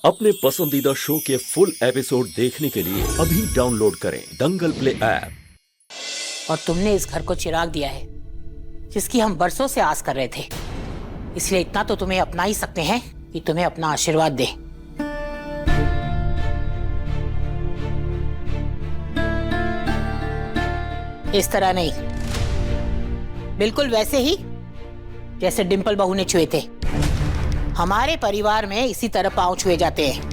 अपने पसंदीदा शो के फुल एपिसोड देखने के लिए अभी डाउनलोड करें दंगल प्ले ऐप। और तुमने इस घर को चिराग दिया है जिसकी हम बरसों से आस कर रहे थे, इसलिए इतना तो तुम्हें अपना ही सकते हैं कि तुम्हें अपना आशीर्वाद दे। इस तरह नहीं, बिल्कुल वैसे ही जैसे डिंपल बहू ने छुए थे। हमारे परिवार में इसी तरह पांव छुए जाते हैं।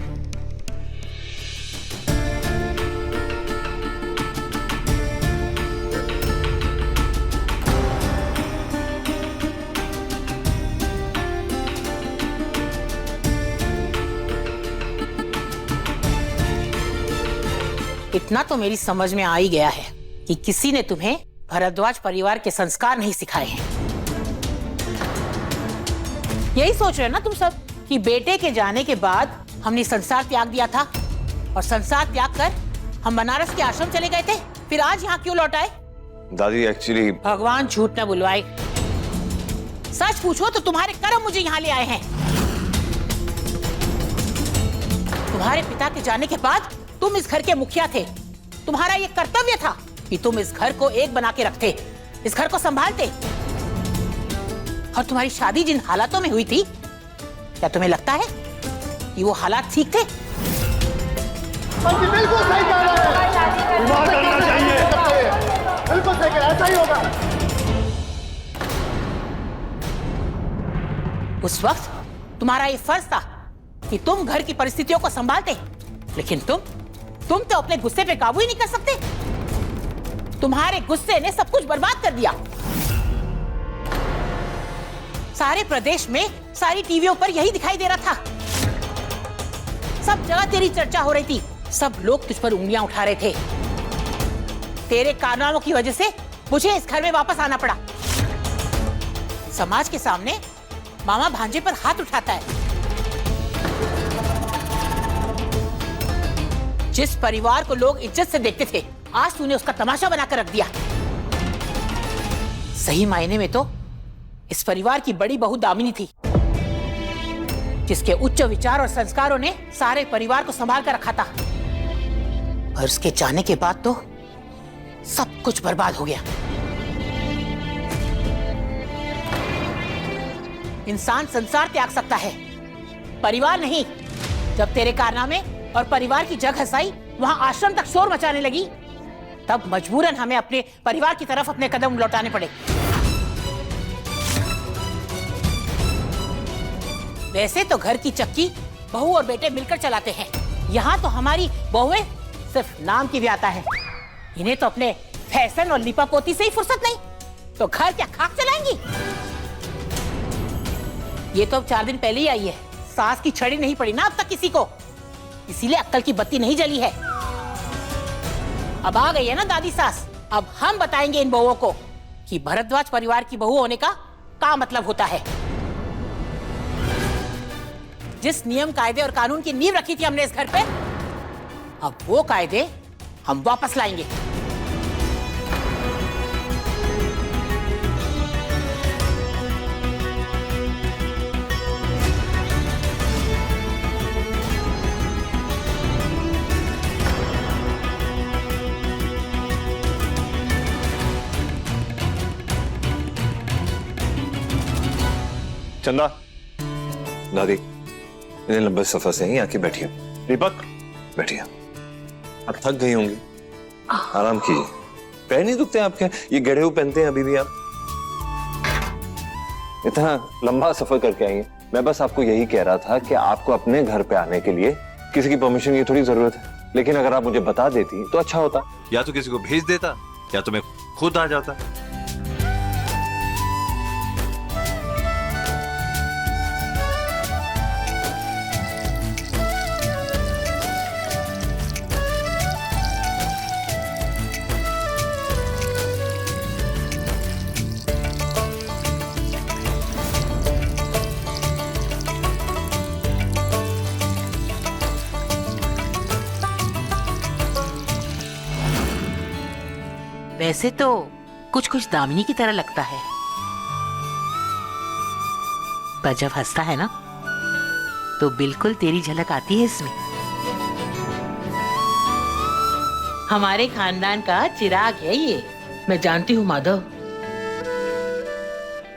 इतना तो मेरी समझ में आ ही गया है कि किसी ने तुम्हें भारद्वाज परिवार के संस्कार नहीं सिखाए हैं। यही सोच रहे हो ना तुम सब कि बेटे के जाने के बाद हमने संसार त्याग दिया था और संसार त्याग कर हम बनारस के आश्रम चले गए थे, फिर आज यहाँ क्यों लौट आए? दादी एक्चुअली भगवान झूठ न बुलवाए, सच पूछो तो तुम्हारे कर्म मुझे यहाँ ले आए हैं। तुम्हारे पिता के जाने के बाद तुम इस घर के मुखिया थे। तुम्हारा ये कर्तव्य था कि तुम इस घर को एक बना के रखते, इस घर को संभालते। और तुम्हारी शादी जिन हालातों में हुई थी, क्या तुम्हें लगता है कि वो हालात ठीक थे? बिल्कुल सही कह रहे हैं। विवाह करना चाहिए। बिल्कुल सही कह रहे हैं, ऐसा ही होगा। उस वक्त तुम्हारा ये फर्ज था कि तुम घर की परिस्थितियों को संभालते, लेकिन तुम तो अपने गुस्से पे काबू ही नहीं कर सकते। तुम्हारे गुस्से ने सब कुछ बर्बाद कर दिया। सारे प्रदेश में सारी टीवियों पर यही दिखाई दे रहा था। सब जगह तेरी चर्चा हो रही थी, सब लोग तुझ पर उंगलियां उठा रहे थे। तेरे कारनामों की वजह से मुझे इस घर में वापस आना पड़ा। समाज के सामने मामा भांजे पर हाथ उठाता है। जिस परिवार को लोग इज्जत से देखते थे, आज तूने उसका तमाशा बनाकर रख दिया। सही मायने में तो इस परिवार की बड़ी बहू दामिनी थी, जिसके उच्च विचार और संस्कारों ने सारे परिवार को संभाल कर रखा था। और उसके जाने के बाद तो सब कुछ बर्बाद हो गया। इंसान संसार त्याग सकता है, परिवार नहीं। जब तेरे कारनामे और परिवार की जग हंसाई वहां आश्रम तक शोर मचाने लगी, तब मजबूरन हमें अपने परिवार की तरफ अपने कदम लौटाने पड़े। वैसे तो घर की चक्की बहू और बेटे मिलकर चलाते हैं। यहाँ तो हमारी बहुएं सिर्फ नाम की व्याता है। इन्हें तो अपने फैशन और लिपापोती से ही फुर्सत नहीं, तो घर क्या खाक चलाएंगी? ये तो अब 4 दिन पहले ही आई है। सास की छड़ी नहीं पड़ी ना अब तक किसी को, इसीलिए अक्ल की बत्ती नहीं जली है। अब आ गई है ना दादी सास। अब हम बताएंगे इन बहुओं को कि भारद्वाज परिवार की बहू होने का क्या मतलब होता है। जिस नियम कायदे और कानून की नींव रखी थी हमने इस घर पे, अब वो कायदे हम वापस लाएंगे। चंदा, दादी इन्हें लंबे सफर से ही आके बैठिए। दीपक बैठिए। अब थक गई होंगी, आराम कीजिए। पैर नहीं दुखते आपके? ये गड़े हुए पहनते हैं अभी भी आप? इतना लंबा सफर करके आई हैं। मैं बस आपको यही कह रहा था कि आपको अपने घर पे आने के लिए किसी की परमिशन की थोड़ी जरूरत है, लेकिन अगर आप मुझे बता देती तो अच्छा होता। या तो किसी को भेज देता या तो मैं खुद आ जाता। वैसे तो कुछ कुछ दामिनी की तरह लगता है, पर जब हंसता है ना तो बिल्कुल तेरी झलक आती है इसमें। हमारे खानदान का चिराग है ये। मैं जानती हूँ माधव,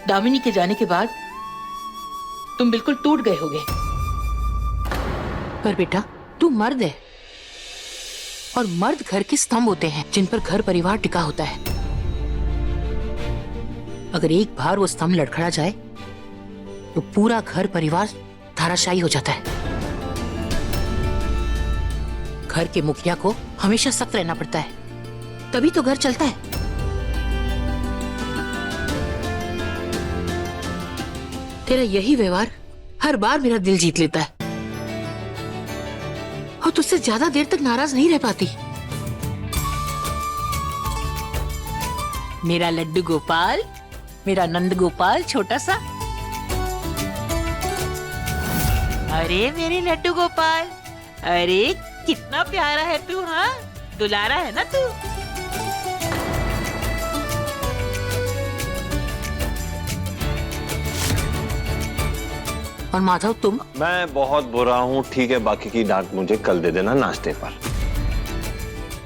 दामिनी के जाने के बाद तुम बिल्कुल टूट गए होगे। पर बेटा तू मर्द है, और मर्द घर के स्तंभ होते हैं जिन पर घर परिवार टिका होता है। अगर एक बार वो स्तंभ लड़खड़ा जाए तो पूरा घर परिवार धाराशायी हो जाता है। घर के मुखिया को हमेशा सख्त रहना पड़ता है, तभी तो घर चलता है। तेरा यही व्यवहार हर बार मेरा दिल जीत लेता है, और तुझसे ज्यादा देर तक नाराज नहीं रह पाती। मेरा लड्डू गोपाल, मेरा नंद गोपाल छोटा सा। अरे मेरे लड्डू गोपाल, अरे कितना प्यारा है तू। हाँ, दुलारा है ना तू। और माधव तुम? मैं बहुत बुरा हूँ, ठीक है, बाकी की डांट मुझे कल दे देना नाश्ते पर।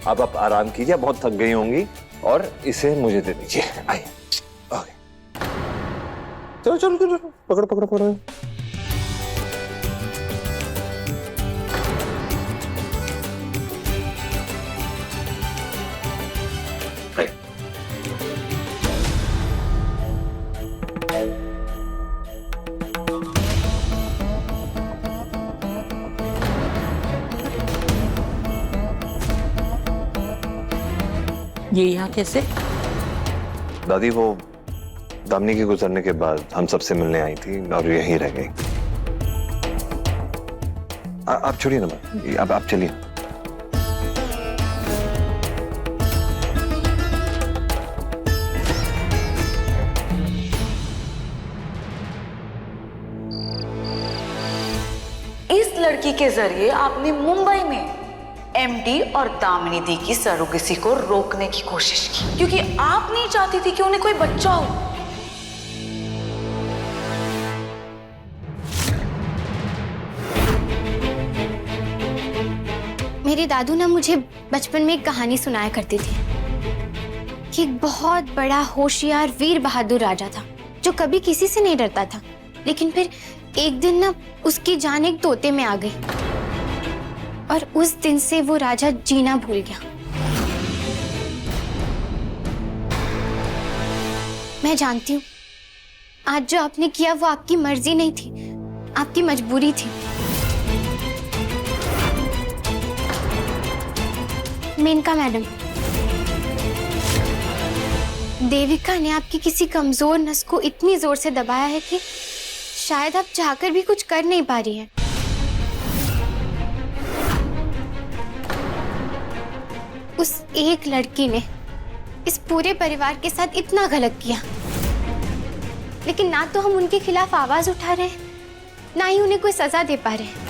अब आप आराम कीजिए, बहुत थक गई होंगी, और इसे मुझे दे दीजिए। आइए, चलो चलो चलो, पकड़ो पकड़ो पकड़ो। ये यहाँ कैसे? दादी वो दामिनी के गुजरने के बाद हम सबसे मिलने आई थी और यहीं रह गई। आप छोड़िए ना, अब आप चलिए। इस लड़की के जरिए आपने मुंबई में एमडी और दामिनी दी की सरोगेसी को रोकने की कोशिश की, क्योंकि आप नहीं चाहती थी कि उन्हें कोई बच्चा हो। मेरे दादू ना मुझे बचपन में एक कहानी सुनाया करते थे कि एक बहुत बड़ा होशियार वीर बहादुर राजा था जो कभी किसी से नहीं डरता था, लेकिन फिर एक दिन ना उसकी जान एक तोते में आ गई और उस दिन से वो राजा जीना भूल गया। मैं जानती हूँ आज जो आपने किया वो आपकी मर्जी नहीं थी, आपकी मजबूरी थी। मेनका मैडम, देविका ने आपकी किसी कमजोर नस को इतनी जोर से दबाया है कि शायद आप चाहकर भी कुछ कर नहीं पा रही हैं। उस एक लड़की ने इस पूरे परिवार के साथ इतना गलत किया, लेकिन ना तो हम उनके खिलाफ आवाज उठा रहे हैं, ना ही उन्हें कोई सजा दे पा रहे हैं।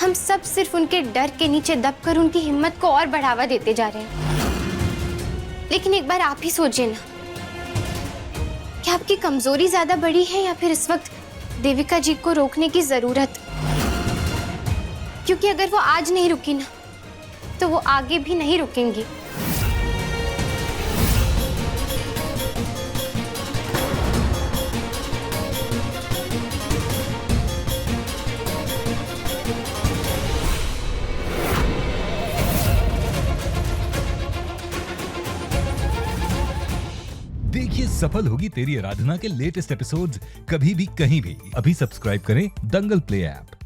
हम सब सिर्फ उनके डर के नीचे दबकर उनकी हिम्मत को और बढ़ावा देते जा रहे हैं। लेकिन एक बार आप ही सोचिए ना, कि आपकी कमजोरी ज्यादा बड़ी है या फिर इस वक्त देविका जी को रोकने की जरूरत? क्योंकि अगर वो आज नहीं रुकी ना तो वो आगे भी नहीं रुकेंगी। देखिए सफल होगी तेरी आराधना के लेटेस्ट एपिसोड्स कभी भी कहीं भी। अभी सब्सक्राइब करें दंगल प्ले ऐप।